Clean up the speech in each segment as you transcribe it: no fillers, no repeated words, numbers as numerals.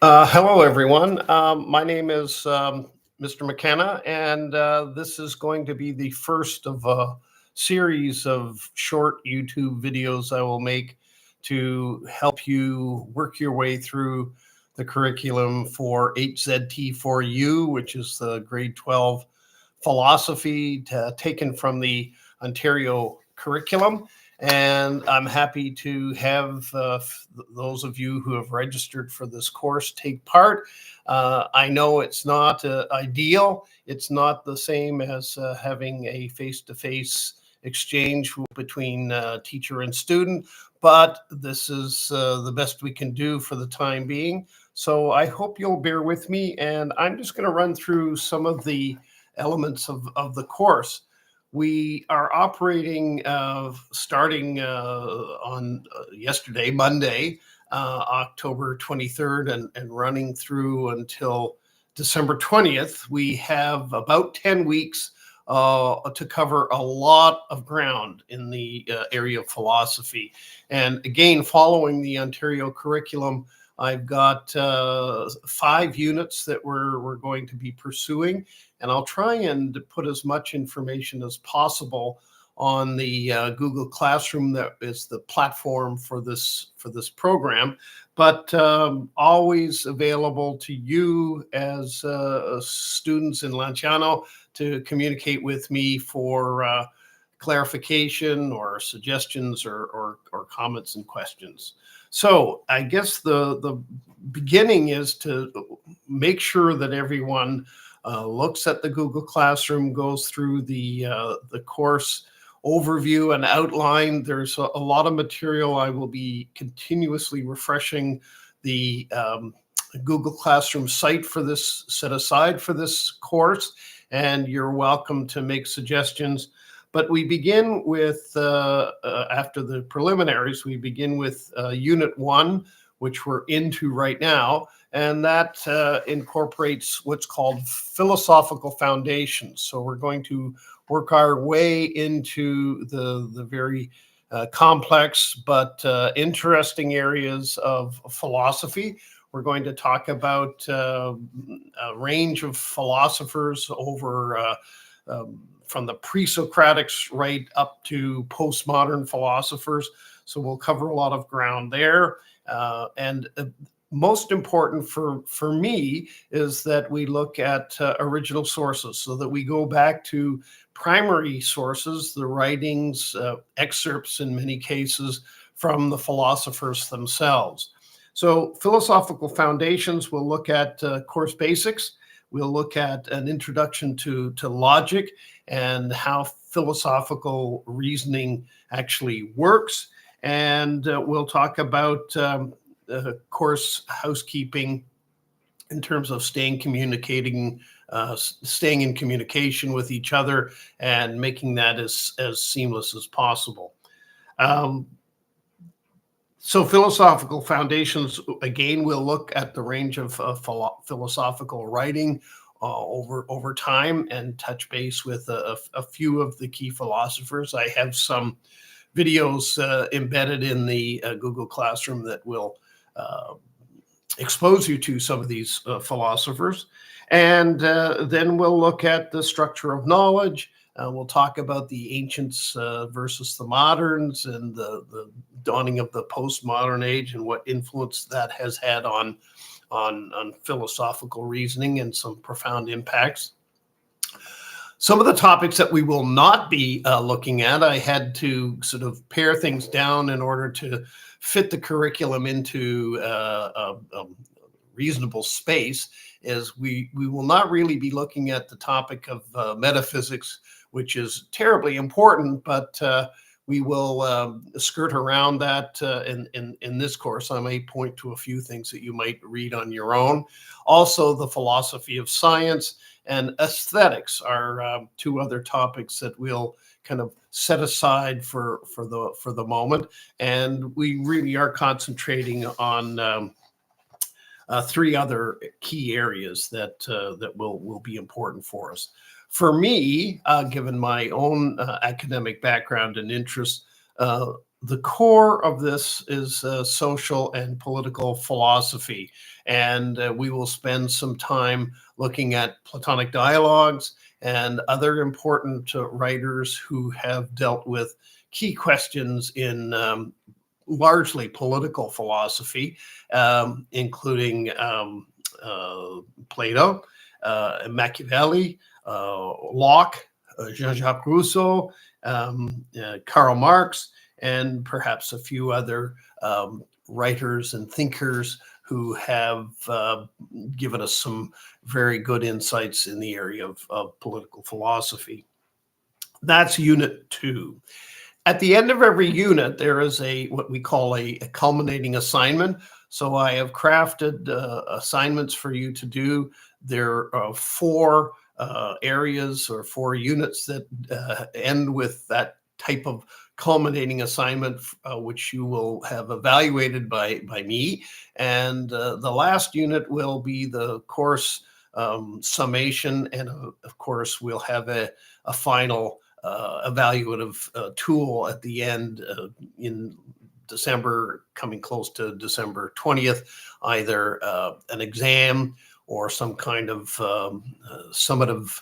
Hello, everyone. My name is Mr. McKenna, and this is going to be the first of a series of short YouTube videos I will make to help you work your way through the curriculum for HZT4U, which is the grade 12 philosophy taken from the Ontario curriculum. And I'm happy to have those of you who have registered for this course take part. I know it's not ideal. It's not the same as having a face-to-face exchange between teacher and student, but this is the best we can do for the time being. So I hope you'll bear with me, and I'm just going to run through some of the elements of the course. We are operating starting on yesterday, Monday, October 23rd, and running through until December 20th. We have about 10 weeks to cover a lot of ground in the area of philosophy. And again, following the Ontario curriculum, I've got 5 units that we're going to be pursuing, and I'll try and put as much information as possible on the Google Classroom that is the platform for this program, but always available to you as students in Lanciano to communicate with me for clarification or suggestions or comments and questions. So I guess the beginning is to make sure that everyone looks at the Google Classroom, goes through the course overview and outline. There's a lot of material. I will be continuously refreshing the Google Classroom site for this, set aside for this course, and you're welcome to make suggestions. But we begin with, after the preliminaries, we begin with Unit 1, which we're into right now, and that incorporates what's called philosophical foundations. So we're going to work our way into the very complex but interesting areas of philosophy. We're going to talk about a range of philosophers over from the pre-Socratics right up to postmodern philosophers. So we'll cover a lot of ground there. And most important for me is that we look at original sources, so that we go back to primary sources, the writings, excerpts in many cases from the philosophers themselves. So philosophical foundations, we'll look at course basics. We'll look at an introduction to logic and how philosophical reasoning actually works. And we'll talk about course housekeeping in terms of staying in communication with each other and making that as seamless as possible. So philosophical foundations, again, we'll look at the range of philosophical writing over time and touch base with a few of the key philosophers. I have some videos embedded in the Google Classroom that will expose you to some of these philosophers. And then we'll look at the structure of knowledge. We'll talk about the ancients versus the moderns and the dawning of the postmodern age and what influence that has had on philosophical reasoning and some profound impacts. Some of the topics that we will not be looking at, I had to sort of pare things down in order to fit the curriculum into a reasonable space, is we will not really be looking at the topic of metaphysics, which is terribly important, but we will skirt around that in this course. I may point to a few things that you might read on your own. Also, the philosophy of science and aesthetics are 2 other topics that we'll kind of set aside for the moment. And we really are concentrating on 3 other key areas that will be important for us. For me, given my own academic background and interest, The core of this is social and political philosophy. And we will spend some time looking at Platonic dialogues and other important writers who have dealt with key questions in largely political philosophy, including Plato, Machiavelli, Locke, Jean-Jacques Rousseau, Karl Marx, and perhaps a few other writers and thinkers who have given us some very good insights in the area of political philosophy. That's Unit 2. At the end of every unit, there is what we call a culminating assignment. So I have crafted assignments for you to do. There are 4 areas or 4 units that end with that type of culminating assignment, which you will have evaluated by me. And the last unit will be the course summation. And of course, we'll have a final evaluative tool at the end in December, coming close to December 20th, either an exam or some kind of summative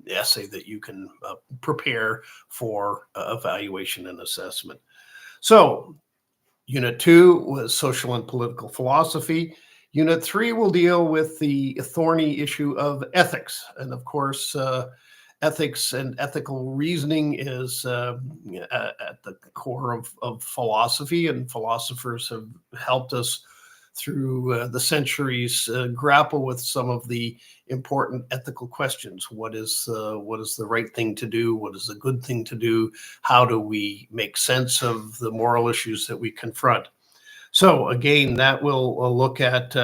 essay that you can prepare for evaluation and assessment. So Unit 2 was social and political philosophy. Unit 3 will deal with the thorny issue of ethics. And of course, ethics and ethical reasoning is at the core of philosophy, and philosophers have helped us through the centuries grapple with some of the important ethical questions. What is the right thing to do? What is the good thing to do? How do we make sense of the moral issues that we confront? So again, that will look at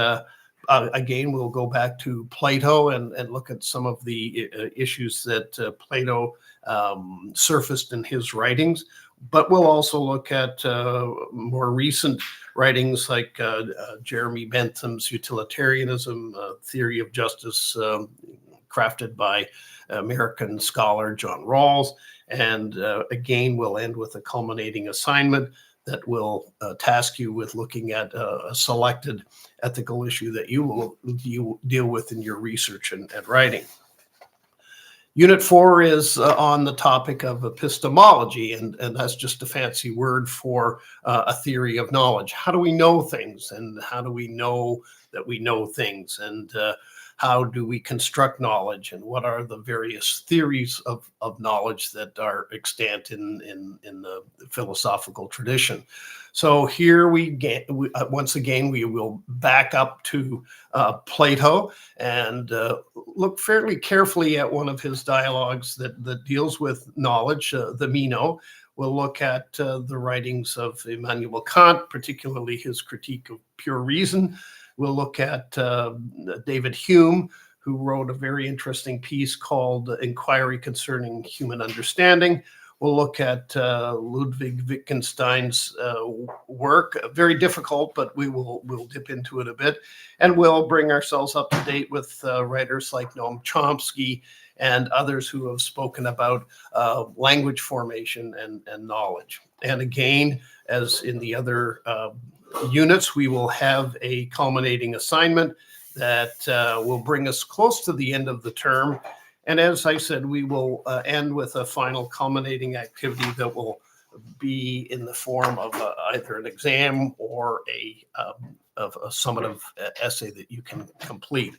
again, we'll go back to Plato and look at some of the issues that Plato surfaced in his writings. But we'll also look at more recent writings like Jeremy Bentham's Utilitarianism, Theory of Justice, crafted by American scholar John Rawls. And again, we'll end with a culminating assignment that will task you with looking at a selected ethical issue that you will deal with in your research and writing. Unit 4 is on the topic of epistemology, and that's just a fancy word for a theory of knowledge. How do we know things, and how do we know that we know things, and how do we construct knowledge, and what are the various theories of knowledge that are extant in the philosophical tradition? So here once again, we will back up to Plato and look fairly carefully at one of his dialogues that deals with knowledge, the Meno. We'll look at the writings of Immanuel Kant, particularly his critique of pure reason. We'll look at David Hume, who wrote a very interesting piece called Inquiry Concerning Human Understanding. We'll look at Ludwig Wittgenstein's work, very difficult, but we'll dip into it a bit. And we'll bring ourselves up to date with writers like Noam Chomsky and others who have spoken about language formation and knowledge. And again, as in the other units, we will have a culminating assignment that will bring us close to the end of the term. And as I said, we will end with a final culminating activity that will be in the form of either an exam or a summative essay that you can complete.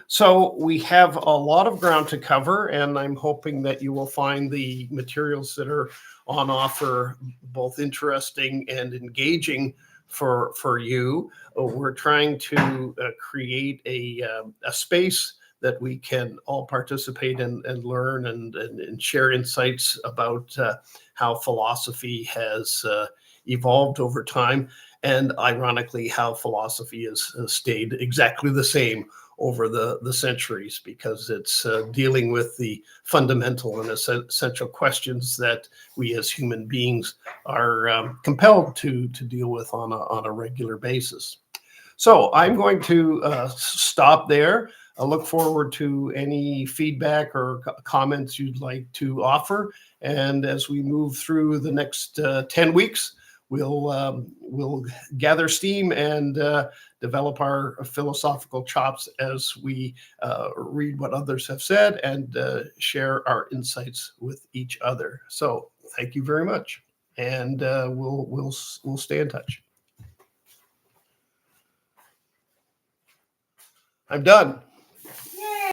So we have a lot of ground to cover, and I'm hoping that you will find the materials that are on offer both interesting and engaging for you. We're trying to create a space that we can all participate in and learn and share insights about how philosophy has evolved over time, and ironically, how philosophy has stayed exactly the same over the centuries, because it's dealing with the fundamental and essential questions that we as human beings are compelled to deal with on a regular basis. So I'm going to stop there. I look forward to any feedback or comments you'd like to offer. And as we move through the next 10 weeks, we'll gather steam and develop our philosophical chops as we read what others have said and share our insights with each other. So thank you very much, and we'll stay in touch. I'm done.